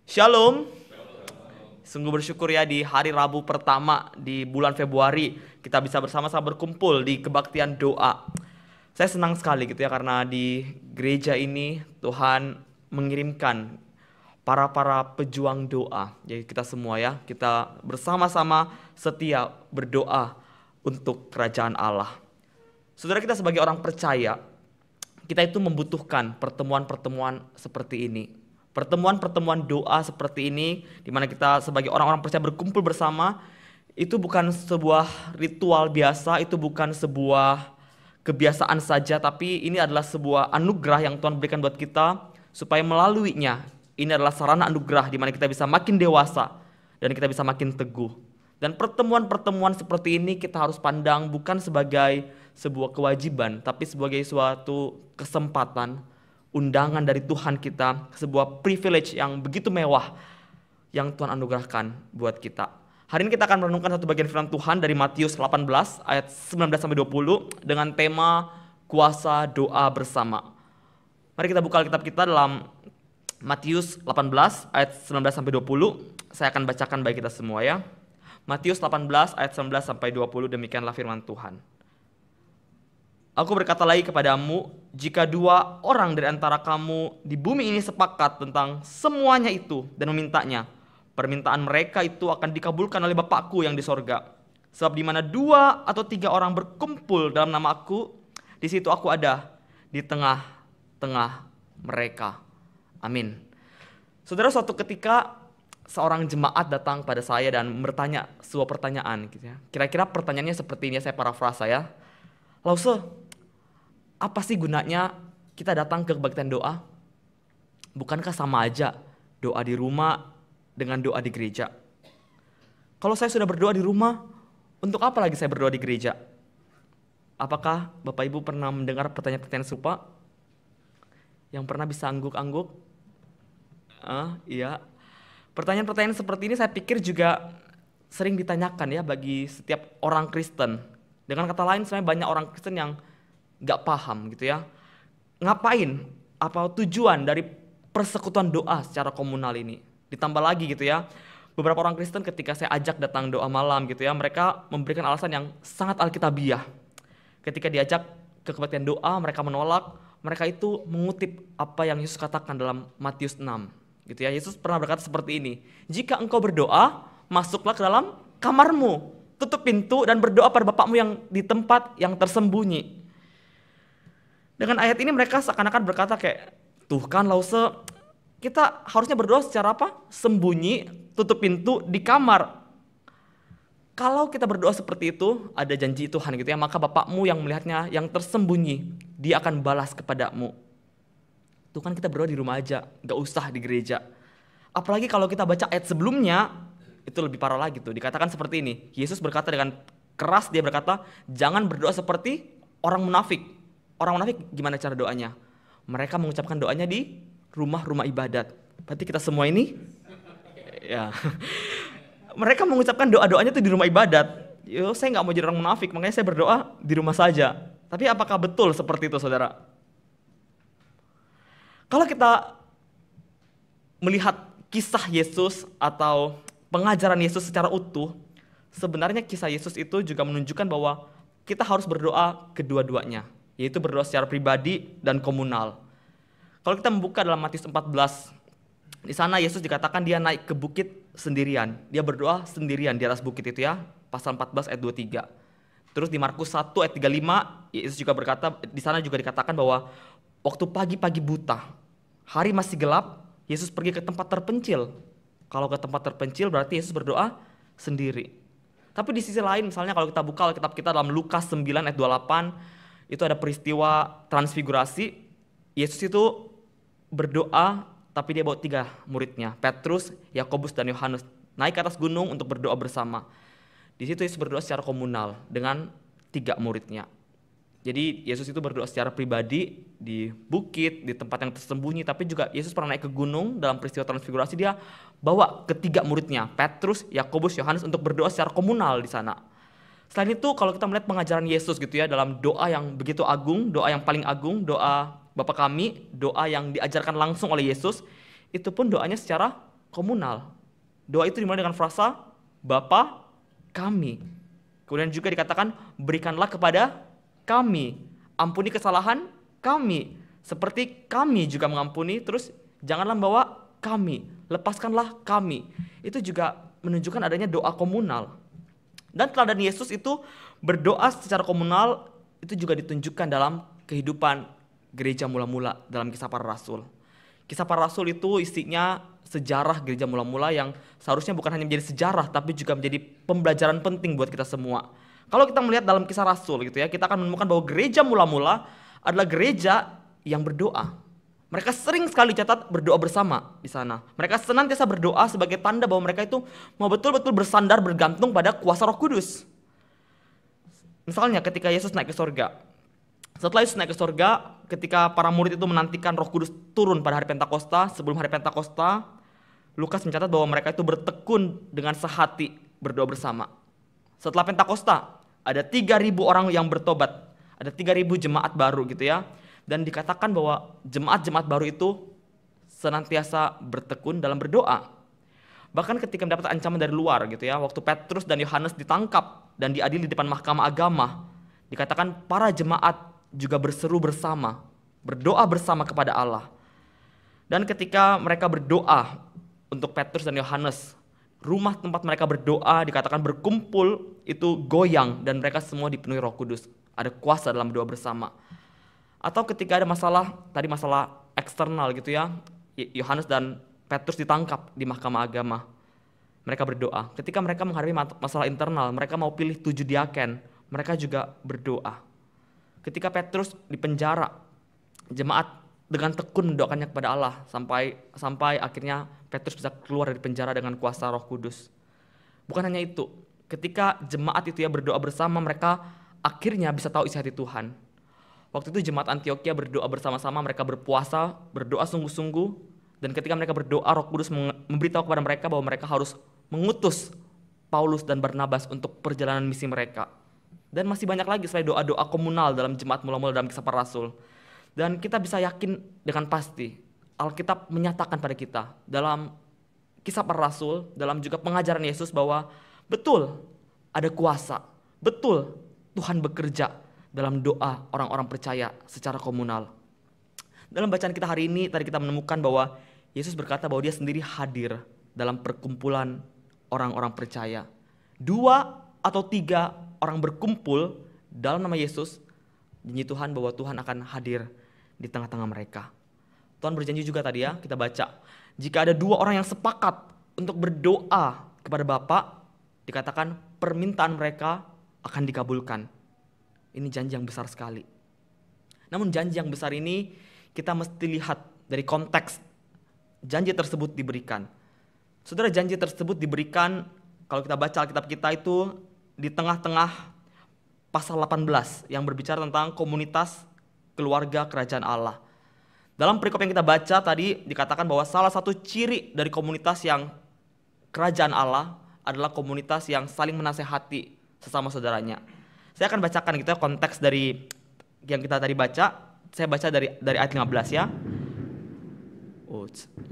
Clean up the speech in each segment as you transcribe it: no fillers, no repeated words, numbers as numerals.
Shalom. Sungguh bersyukur ya di hari Rabu pertama di bulan Februari kita bisa bersama-sama berkumpul di kebaktian doa. Saya senang sekali gitu ya karena di gereja ini Tuhan mengirimkan para pejuang doa. Jadi kita semua ya, kita bersama-sama setia berdoa untuk kerajaan Allah. Saudara, kita sebagai orang percaya, kita itu membutuhkan pertemuan-pertemuan seperti ini. Pertemuan-pertemuan doa seperti ini, di mana kita sebagai orang-orang percaya berkumpul bersama, itu bukan sebuah ritual biasa, itu bukan sebuah kebiasaan saja, tapi ini adalah sebuah anugerah yang Tuhan berikan buat kita, supaya melaluinya, ini adalah sarana anugerah di mana kita bisa makin dewasa, dan kita bisa makin teguh. Dan pertemuan-pertemuan seperti ini kita harus pandang bukan sebagai sebuah kewajiban, tapi sebagai suatu kesempatan, undangan dari Tuhan kita, sebuah privilege yang begitu mewah yang Tuhan anugerahkan buat kita. Hari ini kita akan merenungkan satu bagian firman Tuhan dari Matius 18 ayat 19-20 dengan tema kuasa doa bersama. Mari kita buka Alkitab kita dalam Matius 18 ayat 19-20. Saya akan bacakan bagi kita semua ya. Matius 18 ayat 19-20, demikianlah firman Tuhan. Aku berkata lagi kepadamu, jika dua orang dari antara kamu di bumi ini sepakat tentang semuanya itu dan memintanya, permintaan mereka itu akan dikabulkan oleh Bapakku yang di sorga. Sebab di mana 2 atau 3 orang berkumpul dalam nama aku, di situ aku ada di tengah-tengah mereka. Amin. Saudara, suatu ketika seorang jemaat datang pada saya dan bertanya sebuah pertanyaan gitu ya. Kira-kira pertanyaannya seperti ini, saya parafrasa ya. Lause, apa sih gunanya kita datang ke kebaktian doa? Bukankah sama aja doa di rumah dengan doa di gereja? Kalau saya sudah berdoa di rumah, untuk apa lagi saya berdoa di gereja? Apakah Bapak Ibu pernah mendengar pertanyaan-pertanyaan serupa? Yang pernah bisa angguk-angguk? Iya. Pertanyaan-pertanyaan seperti ini saya pikir juga sering ditanyakan ya bagi setiap orang Kristen. Dengan kata lain, sebenarnya banyak orang Kristen yang gak paham gitu ya. Ngapain? Apa tujuan dari persekutuan doa secara komunal ini? Ditambah lagi gitu ya, beberapa orang Kristen ketika saya ajak datang doa malam gitu ya, mereka memberikan alasan yang sangat alkitabiah. Ketika diajak ke kebaktian doa, mereka menolak. Mereka itu mengutip apa yang Yesus katakan dalam Matius 6 gitu ya. Yesus pernah berkata seperti ini, jika engkau berdoa, masuklah ke dalam kamarmu, tutup pintu dan berdoa pada Bapakmu yang di tempat yang tersembunyi. Dengan ayat ini mereka seakan-akan berkata kayak, tuh kan Lause, kita harusnya berdoa secara apa? Sembunyi, tutup pintu di kamar. Kalau kita berdoa seperti itu, ada janji Tuhan gitu ya, maka Bapakmu yang melihatnya, yang tersembunyi, Dia akan balas kepadamu. Tuh kan kita berdoa di rumah aja, gak usah di gereja. Apalagi kalau kita baca ayat sebelumnya, itu lebih parah lagi tuh, dikatakan seperti ini. Yesus berkata dengan keras, Dia berkata, jangan berdoa seperti orang munafik. Orang munafik gimana cara doanya? Mereka mengucapkan doanya di rumah-rumah ibadat. Berarti kita semua ini ya. Mereka mengucapkan doa-doanya itu di rumah ibadat. Yo, saya nggak mau jadi orang munafik, makanya saya berdoa di rumah saja. Tapi apakah betul seperti itu, saudara? Kalau kita melihat kisah Yesus atau pengajaran Yesus secara utuh, sebenarnya kisah Yesus itu juga menunjukkan bahwa kita harus berdoa kedua-duanya, yaitu berdoa secara pribadi dan komunal. Kalau kita membuka dalam Matius 14, di sana Yesus dikatakan dia naik ke bukit sendirian. Dia berdoa sendirian di atas bukit itu ya, pasal 14 ayat 23. Terus di Markus 1 ayat 35, Yesus juga berkata, di sana juga dikatakan bahwa waktu pagi-pagi buta, hari masih gelap, Yesus pergi ke tempat terpencil. Kalau ke tempat terpencil berarti Yesus berdoa sendiri. Tapi di sisi lain, misalnya kalau kita buka Alkitab kita dalam Lukas 9 ayat 28, itu ada peristiwa transfigurasi. Yesus itu berdoa, tapi dia bawa 3 muridnya, Petrus, Yakobus, dan Yohanes, naik ke atas gunung untuk berdoa bersama. Di situ Yesus berdoa secara komunal dengan 3 muridnya. Jadi Yesus itu berdoa secara pribadi di bukit, di tempat yang tersembunyi, tapi juga Yesus pernah naik ke gunung dalam peristiwa transfigurasi, dia bawa ke 3 muridnya, Petrus, Yakobus, Yohanes, untuk berdoa secara komunal di sana. Selain itu, kalau kita melihat pengajaran Yesus gitu ya, dalam doa yang begitu agung, doa yang paling agung, doa Bapa kami, doa yang diajarkan langsung oleh Yesus, itu pun doanya secara komunal. Doa itu dimulai dengan frasa Bapa kami. Kemudian juga dikatakan berikanlah kepada kami, ampuni kesalahan kami, seperti kami juga mengampuni. Terus janganlah membawa kami, lepaskanlah kami. Itu juga menunjukkan adanya doa komunal. Dan teladan Yesus itu berdoa secara komunal itu juga ditunjukkan dalam kehidupan gereja mula-mula dalam Kisah Para Rasul. Kisah Para Rasul itu isinya sejarah gereja mula-mula yang seharusnya bukan hanya menjadi sejarah tapi juga menjadi pembelajaran penting buat kita semua. Kalau kita melihat dalam Kisah Rasul gitu ya, kita akan menemukan bahwa gereja mula-mula adalah gereja yang berdoa. Mereka sering sekali catat berdoa bersama di sana. Mereka senantiasa berdoa sebagai tanda bahwa mereka itu mau betul-betul bersandar bergantung pada kuasa Roh Kudus. Misalnya ketika Yesus naik ke sorga. Setelah Yesus naik ke sorga, ketika para murid itu menantikan Roh Kudus turun pada hari Pentakosta, sebelum hari Pentakosta, Lukas mencatat bahwa mereka itu bertekun dengan sehati berdoa bersama. Setelah Pentakosta, ada 3.000 orang yang bertobat. Ada 3.000 jemaat baru gitu ya. Dan dikatakan bahwa jemaat-jemaat baru itu senantiasa bertekun dalam berdoa. Bahkan ketika mendapat ancaman dari luar gitu ya, waktu Petrus dan Yohanes ditangkap dan diadili di depan mahkamah agama, dikatakan para jemaat juga berseru bersama, berdoa bersama kepada Allah. Dan ketika mereka berdoa untuk Petrus dan Yohanes, rumah tempat mereka berdoa dikatakan berkumpul itu goyang dan mereka semua dipenuhi Roh Kudus. Ada kuasa dalam doa bersama. Atau ketika ada masalah, tadi masalah eksternal gitu ya, Yohanes dan Petrus ditangkap di mahkamah agama. Mereka berdoa. Ketika mereka menghadapi masalah internal, mereka mau pilih 7 diaken, mereka juga berdoa. Ketika Petrus dipenjara, jemaat dengan tekun mendoakannya kepada Allah sampai akhirnya Petrus bisa keluar dari penjara dengan kuasa Roh Kudus. Bukan hanya itu, ketika jemaat itu ya berdoa bersama, mereka akhirnya bisa tahu isi hati Tuhan. Waktu itu jemaat Antioquia berdoa bersama-sama, mereka berpuasa, berdoa sungguh-sungguh, dan ketika mereka berdoa, Roh Kudus memberitahu kepada mereka bahwa mereka harus mengutus Paulus dan Barnabas untuk perjalanan misi mereka. Dan masih banyak lagi selain doa-doa komunal dalam jemaat mula-mula dalam Kisah Para Rasul. Dan kita bisa yakin dengan pasti, Alkitab menyatakan pada kita dalam Kisah Para Rasul, dalam juga pengajaran Yesus bahwa betul ada kuasa, betul Tuhan bekerja dalam doa orang-orang percaya secara komunal. Dalam bacaan kita hari ini, tadi kita menemukan bahwa Yesus berkata bahwa dia sendiri hadir dalam perkumpulan orang-orang percaya. 2 atau 3 orang berkumpul dalam nama Yesus, janji Tuhan bahwa Tuhan akan hadir di tengah-tengah mereka. Tuhan berjanji juga tadi ya, kita baca. Jika ada 2 orang yang sepakat untuk berdoa kepada Bapa, dikatakan permintaan mereka akan dikabulkan. Ini janji yang besar sekali. Namun janji yang besar ini kita mesti lihat dari konteks janji tersebut diberikan. Saudara, janji tersebut diberikan kalau kita baca Alkitab kita itu di tengah-tengah pasal 18 yang berbicara tentang komunitas keluarga kerajaan Allah. Dalam perikop yang kita baca tadi dikatakan bahwa salah satu ciri dari komunitas yang kerajaan Allah adalah komunitas yang saling menasehati sesama saudaranya. Saya akan bacakan gitu ya konteks dari yang kita tadi baca. Saya baca dari ayat 15 ya.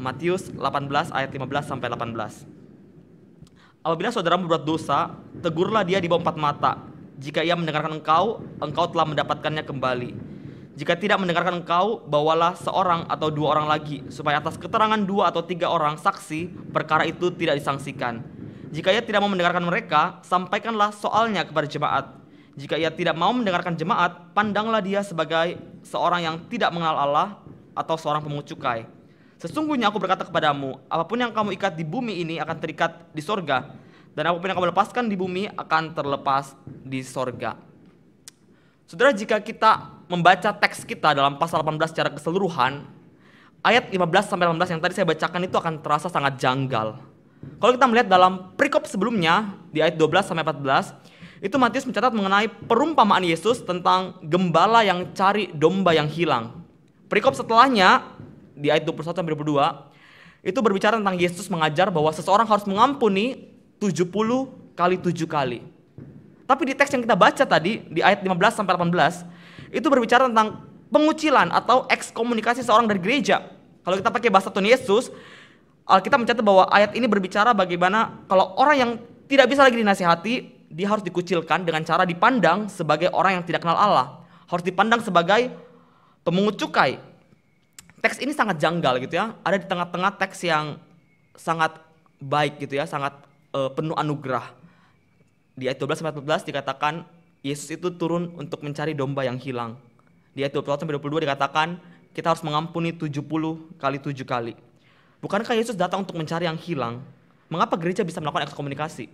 Matius 18 ayat 15 sampai 18. Apabila saudara berbuat dosa, tegurlah dia di bawah 4 mata. Jika ia mendengarkan engkau, engkau telah mendapatkannya kembali. Jika tidak mendengarkan engkau, bawalah seorang atau 2 orang lagi, supaya atas keterangan 2 atau 3 orang saksi, perkara itu tidak disangsikan. Jika ia tidak mau mendengarkan mereka, sampaikanlah soalnya kepada jemaat. Jika ia tidak mau mendengarkan jemaat, pandanglah dia sebagai seorang yang tidak mengenal Allah atau seorang pemungut cukai. Sesungguhnya aku berkata kepadamu, apapun yang kamu ikat di bumi ini akan terikat di sorga, dan apapun yang kamu lepaskan di bumi akan terlepas di sorga. Saudara, jika kita membaca teks kita dalam pasal 18 secara keseluruhan, ayat 15 sampai 18 yang tadi saya bacakan itu akan terasa sangat janggal. Kalau kita melihat dalam perikop sebelumnya di ayat 12 sampai 14, itu Matius mencatat mengenai perumpamaan Yesus tentang gembala yang cari domba yang hilang. Perikop setelahnya di ayat 21 sampai 22 itu berbicara tentang Yesus mengajar bahwa seseorang harus mengampuni 70 kali 7 kali. Tapi di teks yang kita baca tadi di ayat 15 sampai 18 itu berbicara tentang pengucilan atau ekskomunikasi seorang dari gereja. Kalau kita pakai bahasa Tuhan Yesus, Alkitab mencatat bahwa ayat ini berbicara bagaimana kalau orang yang tidak bisa lagi dinasihati, dia harus dikucilkan dengan cara dipandang sebagai orang yang tidak kenal Allah. Harus dipandang sebagai pemungut cukai. Teks ini sangat janggal gitu ya. Ada di tengah-tengah teks yang sangat baik gitu ya, sangat penuh anugerah. Di ayat 12-14 dikatakan Yesus itu turun untuk mencari domba yang hilang. Di ayat 21-22 dikatakan kita harus mengampuni 70 kali 7 kali. Bukankah Yesus datang untuk mencari yang hilang? Mengapa gereja bisa melakukan ekskomunikasi?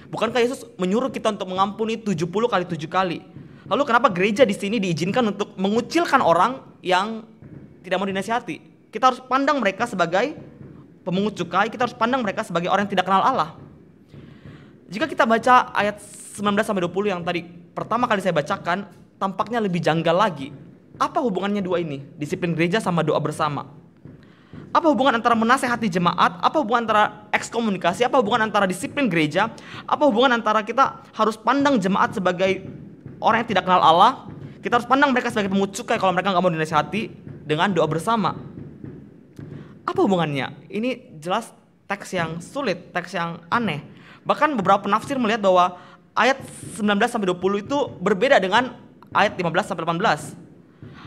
Bukankah Yesus menyuruh kita untuk mengampuni 70 kali 7 kali? Lalu kenapa gereja di sini diizinkan untuk mengucilkan orang yang tidak mau dinasihati? Kita harus pandang mereka sebagai pemungut cukai, kita harus pandang mereka sebagai orang yang tidak kenal Allah. Jika kita baca ayat 19-20 yang tadi pertama kali saya bacakan, tampaknya lebih janggal lagi. Apa hubungannya dua ini? Disiplin gereja sama doa bersama. Apa hubungan antara menasehati jemaat? Apa hubungan antara ekskomunikasi? Apa hubungan antara disiplin gereja? Apa hubungan antara kita harus pandang jemaat sebagai orang yang tidak kenal Allah? Kita harus pandang mereka sebagai pemungut cukai kalau mereka nggak mau dinasehati dengan doa bersama. Apa hubungannya? Ini jelas teks yang sulit, teks yang aneh. Bahkan beberapa penafsir melihat bahwa ayat 19-20 itu berbeda dengan ayat 15-18.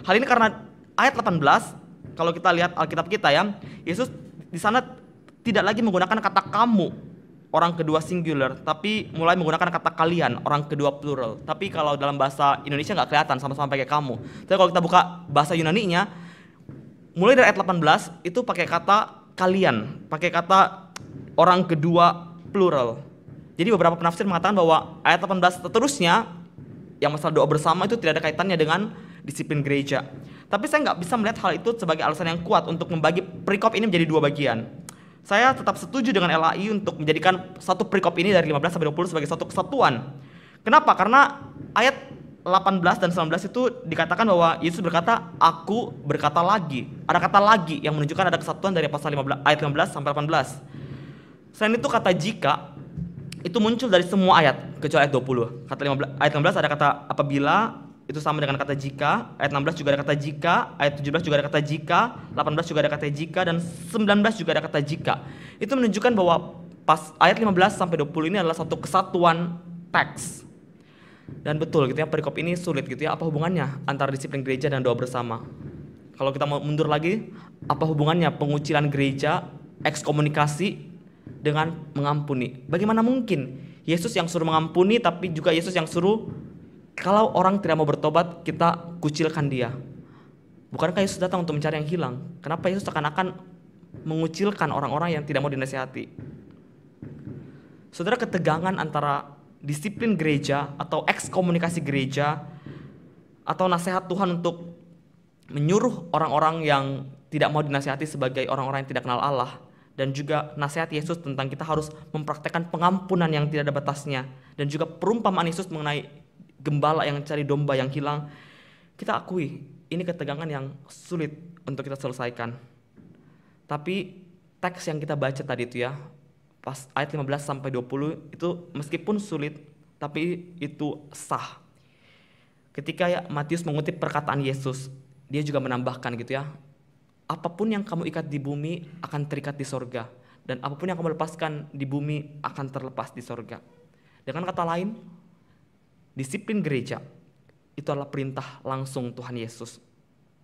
Hal ini karena ayat 18, kalau kita lihat Alkitab kita ya, Yesus di sana tidak lagi menggunakan kata kamu, orang kedua singular, tapi mulai menggunakan kata kalian, orang kedua plural. Tapi kalau dalam bahasa Indonesia nggak kelihatan, sama-sama pakai kamu. Tapi kalau kita buka bahasa Yunani-nya, mulai dari ayat 18 itu pakai kata kalian, pakai kata orang kedua plural. Jadi beberapa penafsir mengatakan bahwa ayat 18 seterusnya yang masalah doa bersama itu tidak ada kaitannya dengan disiplin gereja. Tapi saya nggak bisa melihat hal itu sebagai alasan yang kuat untuk membagi perikop ini menjadi dua bagian. Saya tetap setuju dengan LAI untuk menjadikan satu perikop ini dari 15-20 sebagai satu kesatuan. Kenapa? Karena ayat 18 dan 19 itu dikatakan bahwa Yesus berkata, aku berkata lagi. Ada kata lagi yang menunjukkan ada kesatuan dari pasal 15, ayat 15 sampai 18. Selain itu kata jika itu muncul dari semua ayat kecuali ayat 20. Ayat 15 ada kata apabila, itu sama dengan kata jika. Ayat 16 juga ada kata jika, ayat 17 juga ada kata jika, 18 juga ada kata jika, dan 19 juga ada kata jika. Itu menunjukkan bahwa pas ayat 15 sampai 20 ini adalah satu kesatuan teks. Dan betul gitu ya, perikop ini sulit gitu ya, apa hubungannya antara disiplin gereja dan doa bersama? Kalau kita mau mundur lagi, apa hubungannya pengucilan gereja, ekskomunikasi dengan mengampuni? Bagaimana mungkin Yesus yang suruh mengampuni tapi juga Yesus yang suruh kalau orang tidak mau bertobat kita kucilkan dia? Bukankah Yesus datang untuk mencari yang hilang? Kenapa Yesus seakan-akan mengucilkan orang-orang yang tidak mau dinasihati? Saudara, ketegangan antara disiplin gereja atau ekskomunikasi gereja atau nasihat Tuhan untuk menyuruh orang-orang yang tidak mau dinasihati sebagai orang-orang yang tidak kenal Allah, dan juga nasihat Yesus tentang kita harus mempraktekkan pengampunan yang tidak ada batasnya, dan juga perumpamaan Yesus mengenai gembala yang cari domba yang hilang, kita akui ini ketegangan yang sulit untuk kita selesaikan. Tapi teks yang kita baca tadi itu ya, pas ayat 15-20 itu meskipun sulit tapi itu sah. Ketika ya Matius mengutip perkataan Yesus, dia juga menambahkan gitu ya, apapun yang kamu ikat di bumi akan terikat di sorga, dan apapun yang kamu lepaskan di bumi akan terlepas di sorga. Dengan kata lain, disiplin gereja itu adalah perintah langsung Tuhan Yesus,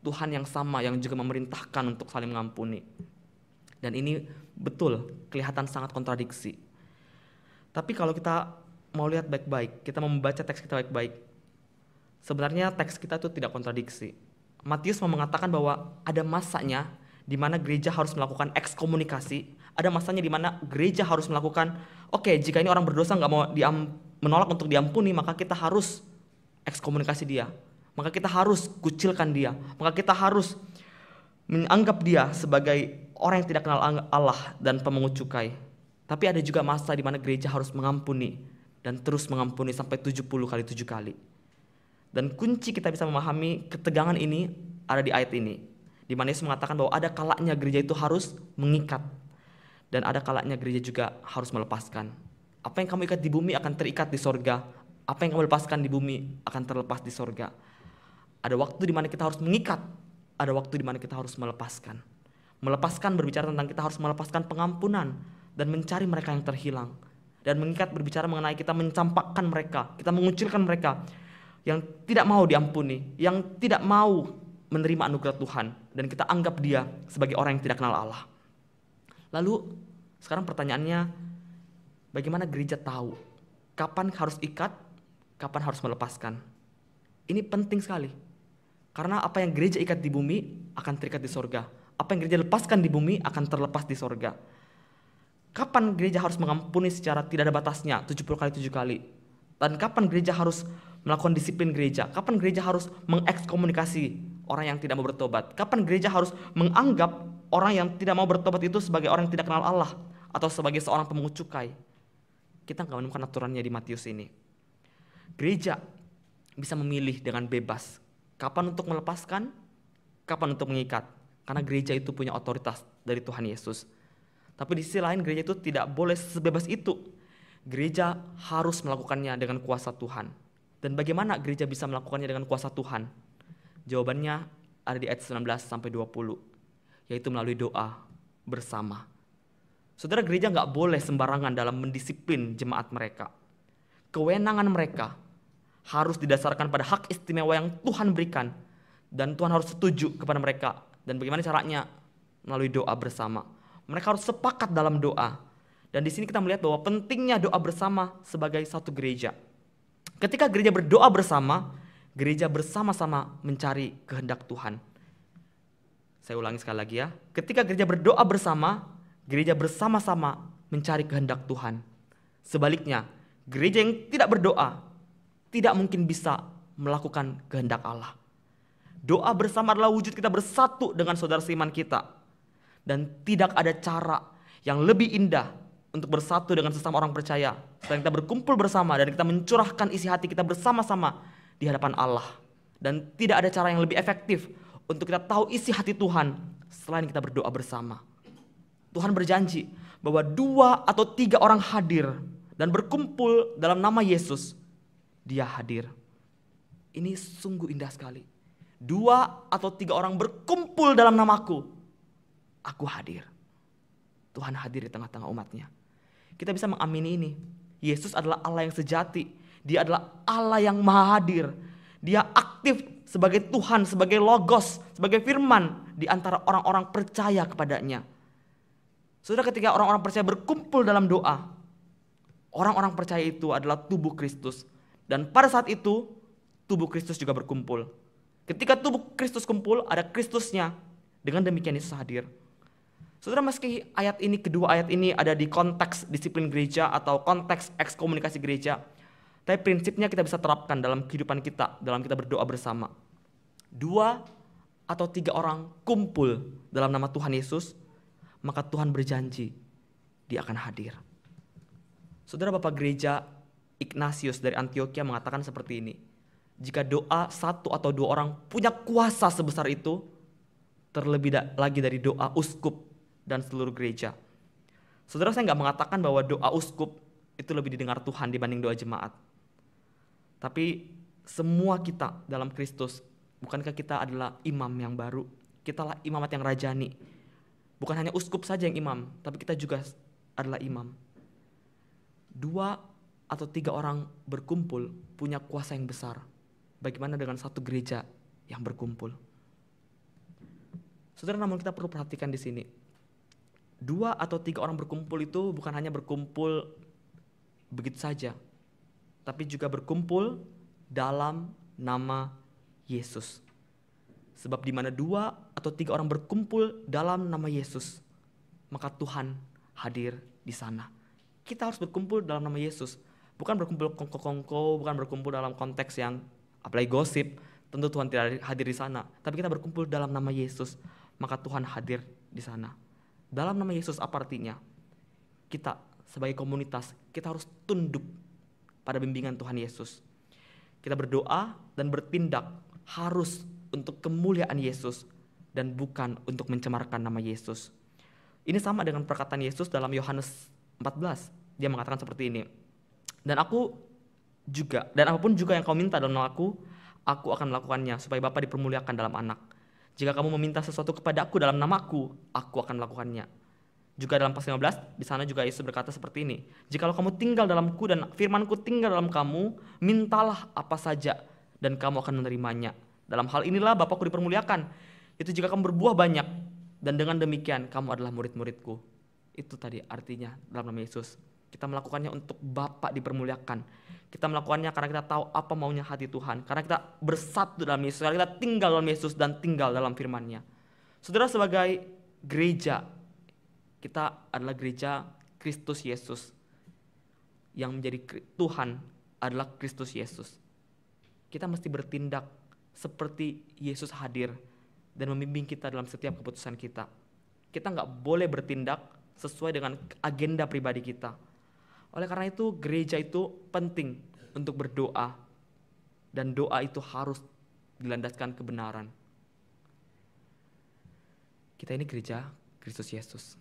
Tuhan yang sama yang juga memerintahkan untuk saling mengampuni. Dan ini betul kelihatan sangat kontradiksi. Tapi kalau kita mau lihat baik-baik, kita mau membaca teks kita baik-baik, sebenarnya teks kita itu tidak kontradiksi. Matius mau mengatakan bahwa ada masanya di mana gereja harus melakukan ekskomunikasi, ada masanya di mana gereja harus melakukan, oke, jika ini orang berdosa nggak mau menolak untuk diampuni, maka kita harus ekskomunikasi dia, maka kita harus kucilkan dia, maka kita harus menganggap dia sebagai orang yang tidak kenal Allah dan pemungut cukai. Tapi ada juga masa di mana gereja harus mengampuni dan terus mengampuni sampai 70 kali 7 kali. Dan kunci kita bisa memahami ketegangan ini ada di ayat ini, di mana Yesus mengatakan bahwa ada kalanya gereja itu harus mengikat dan ada kalanya gereja juga harus melepaskan. Apa yang kamu ikat di bumi akan terikat di sorga, apa yang kamu lepaskan di bumi akan terlepas di sorga. Ada waktu di mana kita harus mengikat, ada waktu di mana kita harus melepaskan. Melepaskan berbicara tentang kita harus melepaskan pengampunan dan mencari mereka yang terhilang. Dan mengikat berbicara mengenai kita mencampakkan mereka, kita mengucilkan mereka yang tidak mau diampuni, yang tidak mau menerima anugerah Tuhan, dan kita anggap dia sebagai orang yang tidak kenal Allah. Lalu sekarang pertanyaannya, bagaimana gereja tahu kapan harus ikat, kapan harus melepaskan? Ini penting sekali. Karena apa yang gereja ikat di bumi akan terikat di sorga. Apa yang gereja lepaskan di bumi akan terlepas di sorga. Kapan gereja harus mengampuni secara tidak ada batasnya, 70 kali 7 kali? Dan kapan gereja harus melakukan disiplin gereja? Kapan gereja harus mengekskomunikasi orang yang tidak mau bertobat? Kapan gereja harus menganggap orang yang tidak mau bertobat itu sebagai orang yang tidak kenal Allah atau sebagai seorang pemungut cukai? Kita nggak menemukan aturannya di Matius ini. Gereja bisa memilih dengan bebas kapan untuk melepaskan, kapan untuk mengikat. Karena gereja itu punya otoritas dari Tuhan Yesus. Tapi di sisi lain gereja itu tidak boleh sebebas itu. Gereja harus melakukannya dengan kuasa Tuhan. Dan bagaimana gereja bisa melakukannya dengan kuasa Tuhan? Jawabannya ada di ayat 19-20, yaitu melalui doa bersama. Saudara, gereja nggak boleh sembarangan dalam mendisiplin jemaat mereka. Kewenangan mereka harus didasarkan pada hak istimewa yang Tuhan berikan. Dan Tuhan harus setuju kepada mereka. Dan bagaimana caranya? Melalui doa bersama. Mereka harus sepakat dalam doa. Dan di sini kita melihat bahwa pentingnya doa bersama sebagai satu gereja. Ketika gereja berdoa bersama, gereja bersama-sama mencari kehendak Tuhan. Saya ulangi sekali lagi ya. Ketika gereja berdoa bersama, gereja bersama-sama mencari kehendak Tuhan. Sebaliknya, gereja yang tidak berdoa tidak mungkin bisa melakukan kehendak Allah. Doa bersama adalah wujud kita bersatu dengan saudara seiman kita. Dan tidak ada cara yang lebih indah untuk bersatu dengan sesama orang percaya selain kita berkumpul bersama dan kita mencurahkan isi hati kita bersama-sama di hadapan Allah. Dan tidak ada cara yang lebih efektif untuk kita tahu isi hati Tuhan selain kita berdoa bersama. Tuhan berjanji bahwa 2 atau 3 orang hadir dan berkumpul dalam nama Yesus, Dia hadir. Ini sungguh indah sekali. 2 atau 3 orang berkumpul dalam namaku, aku hadir. Tuhan hadir di tengah-tengah umatnya. Kita bisa mengamini ini. Yesus adalah Allah yang sejati. Dia adalah Allah yang maha hadir. Dia aktif sebagai Tuhan, sebagai Logos, sebagai firman di antara orang-orang percaya kepadanya. Saudara, ketika orang-orang percaya berkumpul dalam doa, orang-orang percaya itu adalah tubuh Kristus. Dan pada saat itu, tubuh Kristus juga berkumpul. Ketika tubuh Kristus kumpul, ada Kristusnya. Dengan demikian Yesus hadir. Saudara, meski ayat ini, kedua ayat ini ada di konteks disiplin gereja atau konteks ekskomunikasi gereja, tapi prinsipnya kita bisa terapkan dalam kehidupan kita, dalam kita berdoa bersama. 2 atau 3 orang kumpul dalam nama Tuhan Yesus, maka Tuhan berjanji Dia akan hadir. Saudara, Bapak Gereja Ignatius dari Antioquia mengatakan seperti ini. Jika doa 1 atau 2 orang punya kuasa sebesar itu, terlebih lagi dari doa uskup dan seluruh gereja. Saudara, saya nggak mengatakan bahwa doa uskup itu lebih didengar Tuhan dibanding doa jemaat. Tapi semua kita dalam Kristus, bukankah kita adalah imam yang baru? Kita adalah imamat yang rajani. Bukan hanya uskup saja yang imam, tapi kita juga adalah imam. 2 atau 3 orang berkumpul punya kuasa yang besar. Bagaimana dengan satu gereja yang berkumpul? Saudara, namun kita perlu perhatikan di sini. 2 atau 3 orang berkumpul itu bukan hanya berkumpul begitu saja, tapi juga berkumpul dalam nama Yesus. Sebab di mana 2 atau 3 orang berkumpul dalam nama Yesus, maka Tuhan hadir di sana. Kita harus berkumpul dalam nama Yesus. Bukan berkumpul kongko-kongko, bukan berkumpul dalam konteks yang apalagi gosip, tentu Tuhan tidak hadir di sana. Tapi kita berkumpul dalam nama Yesus, maka Tuhan hadir di sana. Dalam nama Yesus apa artinya? Kita sebagai komunitas, kita harus tunduk pada bimbingan Tuhan Yesus. Kita berdoa dan bertindak harus untuk kemuliaan Yesus dan bukan untuk mencemarkan nama Yesus. Ini sama dengan perkataan Yesus dalam Yohanes 14. Dia mengatakan seperti ini. Dan apapun juga yang kau minta dalam nama aku akan melakukannya supaya Bapa dipermuliakan dalam anak. Jika kamu meminta sesuatu kepada aku dalam namaku, aku akan melakukannya. Juga dalam pasal 15, di sana juga Yesus berkata seperti ini. Jikalau kamu tinggal dalamku dan firmanku tinggal dalam kamu, mintalah apa saja dan kamu akan menerimanya. Dalam hal inilah Bapakku dipermuliakan. Itu jika kamu berbuah banyak dan dengan demikian kamu adalah murid-muridku. Itu tadi artinya dalam nama Yesus. Kita melakukannya untuk Bapa dipermuliakan. Kita melakukannya karena kita tahu apa maunya hati Tuhan. Karena kita bersatu dalam Yesus, karena kita tinggal dalam Yesus dan tinggal dalam firman-Nya. Saudara, sebagai gereja, kita adalah gereja Kristus Yesus. Yang menjadi Tuhan adalah Kristus Yesus. Kita mesti bertindak seperti Yesus hadir dan membimbing kita dalam setiap keputusan kita. Kita nggak boleh bertindak sesuai dengan agenda pribadi kita. Oleh karena itu gereja itu penting untuk berdoa. Dan doa itu harus dilandaskan kebenaran. Kita ini gereja Kristus Yesus.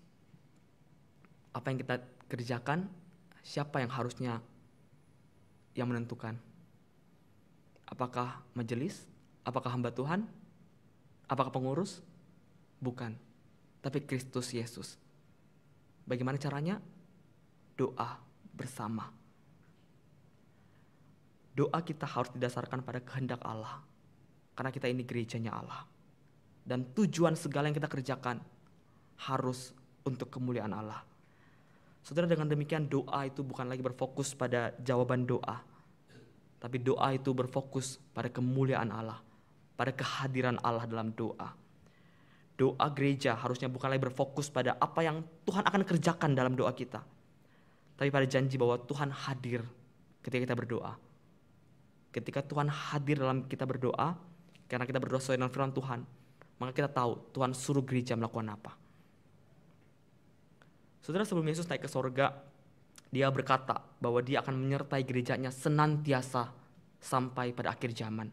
Apa yang kita kerjakan, siapa yang harusnya yang menentukan? Apakah majelis? Apakah hamba Tuhan? Apakah pengurus? Bukan. Tapi Kristus Yesus. Bagaimana caranya? Doa bersama. Doa kita harus didasarkan pada kehendak Allah. Karena kita ini gerejanya Allah. Dan tujuan segala yang kita kerjakan harus untuk kemuliaan Allah. Saudara, dengan demikian doa itu bukan lagi berfokus pada jawaban doa. Tapi doa itu berfokus pada kemuliaan Allah. Pada kehadiran Allah dalam doa. Doa gereja harusnya bukan lagi berfokus pada apa yang Tuhan akan kerjakan dalam doa kita. Tapi pada janji bahwa Tuhan hadir ketika kita berdoa. Ketika Tuhan hadir dalam kita berdoa, karena kita berdoa sesuai dengan firman Tuhan, maka kita tahu Tuhan suruh gereja melakukan apa. Saudara, sebelum Yesus naik ke sorga, dia berkata bahwa dia akan menyertai gerejanya senantiasa sampai pada akhir zaman.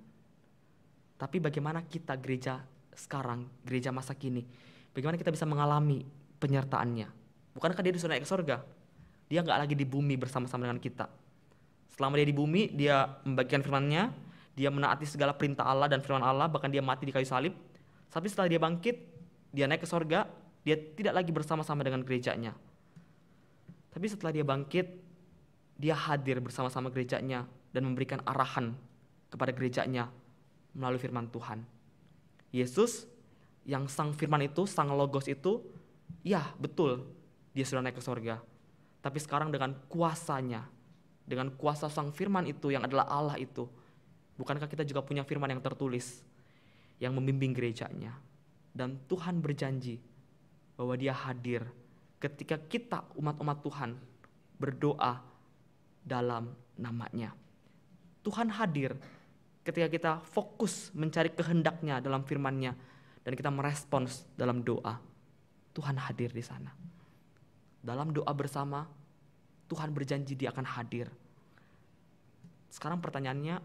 Tapi bagaimana kita gereja sekarang, gereja masa kini, bagaimana kita bisa mengalami penyertaannya? Bukankah dia disuruh naik ke sorga? Dia gak lagi di bumi bersama-sama dengan kita. Selama dia di bumi, dia membagikan firman-Nya, dia menaati segala perintah Allah dan firman Allah, bahkan dia mati di kayu salib. Tapi setelah dia bangkit, dia naik ke sorga, dia tidak lagi bersama-sama dengan gerejanya. Tapi setelah dia bangkit, dia hadir bersama-sama gerejanya dan memberikan arahan kepada gerejanya melalui firman Tuhan. Yesus yang sang firman itu, sang logos itu, ya betul dia sudah naik ke sorga. Tapi sekarang dengan kuasanya, dengan kuasa sang firman itu yang adalah Allah itu, bukankah kita juga punya firman yang tertulis yang membimbing gerejanya? Dan Tuhan berjanji bahwa dia hadir ketika kita umat-umat Tuhan berdoa dalam namanya. Tuhan hadir ketika kita fokus mencari kehendaknya dalam firman-Nya dan kita merespons dalam doa. Tuhan hadir di sana. Dalam doa bersama, Tuhan berjanji dia akan hadir. Sekarang pertanyaannya,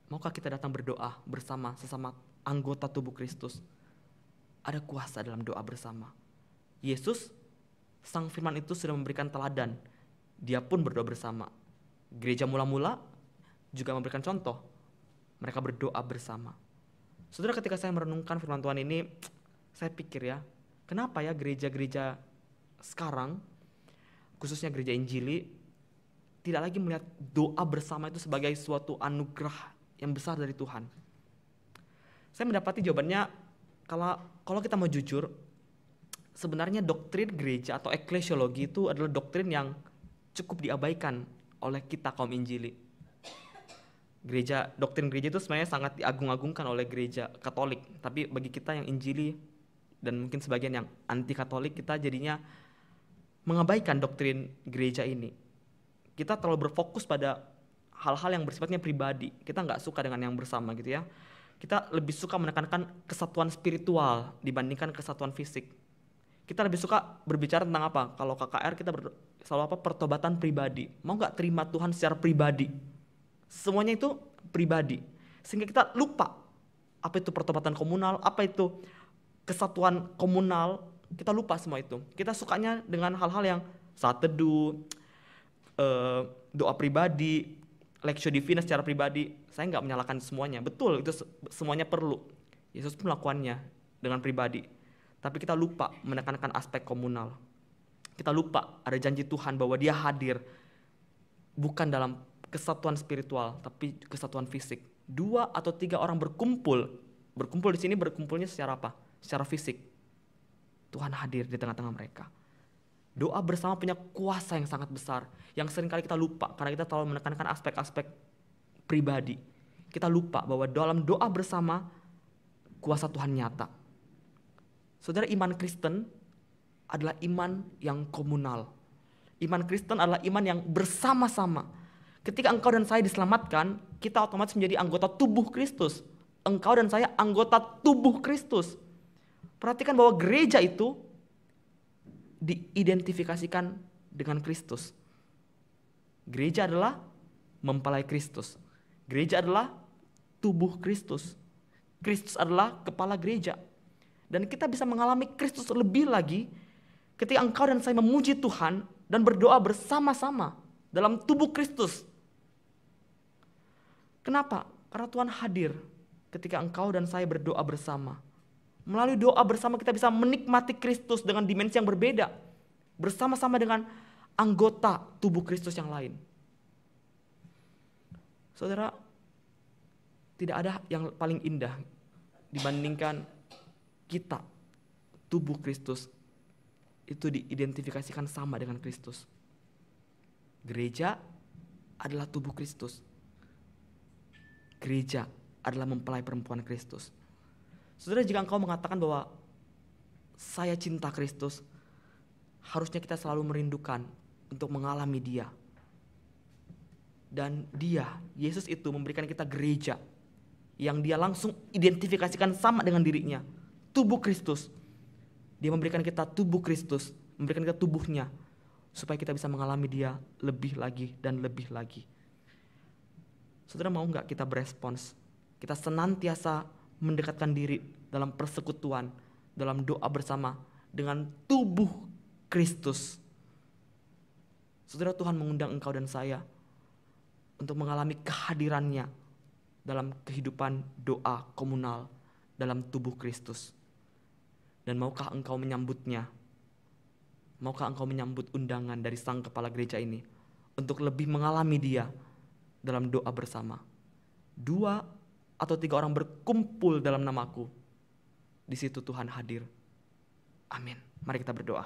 maukah kita datang berdoa bersama sesama anggota tubuh Kristus? Ada kuasa dalam doa bersama. Yesus, sang firman itu sudah memberikan teladan. Dia pun berdoa bersama. Gereja mula-mula juga memberikan contoh. Mereka berdoa bersama. Saudara, ketika saya merenungkan firman Tuhan ini, saya pikir ya, kenapa ya gereja-gereja sekarang, khususnya gereja Injili, tidak lagi melihat doa bersama itu sebagai suatu anugerah yang besar dari Tuhan. Saya mendapati jawabannya, kalau kita mau jujur, sebenarnya doktrin gereja atau eklesiologi itu adalah doktrin yang cukup diabaikan oleh kita kaum Injili. Doktrin gereja itu sebenarnya sangat diagung-agungkan oleh gereja Katolik, tapi bagi kita yang Injili dan mungkin sebagian yang anti Katolik, kita jadinya mengabaikan doktrin gereja ini. Kita terlalu berfokus pada hal-hal yang bersifatnya pribadi. Kita nggak suka dengan yang bersama gitu ya. Kita lebih suka menekankan kesatuan spiritual dibandingkan kesatuan fisik. Kita lebih suka berbicara tentang apa? Kalau KKR kita selalu pertobatan pribadi. Mau nggak terima Tuhan secara pribadi? Semuanya itu pribadi. Sehingga kita lupa apa itu pertobatan komunal, apa itu kesatuan komunal. Kita lupa semua itu. Kita sukanya dengan hal-hal yang saat teduh, doa pribadi, lectio divina secara pribadi. Saya nggak menyalahkan semuanya. Betul, itu semuanya perlu. Yesus pun melakukannya dengan pribadi. Tapi kita lupa menekankan aspek komunal. Kita lupa ada janji Tuhan bahwa Dia hadir bukan dalam kesatuan spiritual, tapi kesatuan fisik. 2 atau 3 orang berkumpul. Berkumpul di sini berkumpulnya secara apa? Secara fisik. Tuhan hadir di tengah-tengah mereka. Doa bersama punya kuasa yang sangat besar, yang seringkali kita lupa karena kita terlalu menekankan aspek-aspek pribadi. Kita lupa bahwa dalam doa bersama kuasa Tuhan nyata. Saudara, iman Kristen adalah iman yang komunal. Iman Kristen adalah iman yang bersama-sama. Ketika engkau dan saya diselamatkan, kita otomatis menjadi anggota tubuh Kristus. Engkau dan saya anggota tubuh Kristus. Perhatikan bahwa gereja itu diidentifikasikan dengan Kristus. Gereja adalah mempelai Kristus. Gereja adalah tubuh Kristus. Kristus adalah kepala gereja. Dan kita bisa mengalami Kristus lebih lagi ketika engkau dan saya memuji Tuhan dan berdoa bersama-sama dalam tubuh Kristus. Kenapa? Karena Tuhan hadir ketika engkau dan saya berdoa bersama. Melalui doa bersama kita bisa menikmati Kristus dengan dimensi yang berbeda. Bersama-sama dengan anggota tubuh Kristus yang lain. Saudara, tidak ada yang paling indah dibandingkan kita, tubuh Kristus, itu diidentifikasikan sama dengan Kristus. Gereja adalah tubuh Kristus. Gereja adalah mempelai perempuan Kristus. Saudara, jika engkau mengatakan bahwa saya cinta Kristus, harusnya kita selalu merindukan untuk mengalami Dia. Dan Dia, Yesus itu memberikan kita gereja yang Dia langsung identifikasikan sama dengan dirinya. Tubuh Kristus. Dia memberikan kita tubuh Kristus, memberikan kita tubuhnya, supaya kita bisa mengalami Dia lebih lagi dan lebih lagi. Saudara, mau gak kita berespons? Kita senantiasa mendekatkan diri dalam persekutuan, dalam doa bersama dengan tubuh Kristus. Saudara, Tuhan mengundang engkau dan saya untuk mengalami kehadirannya dalam kehidupan doa komunal dalam tubuh Kristus. Dan maukah engkau menyambutnya? Maukah engkau menyambut undangan dari sang kepala gereja ini untuk lebih mengalami Dia dalam doa bersama? 2 atau 3 orang berkumpul dalam namaku, di situ Tuhan hadir. Amin. Mari kita berdoa.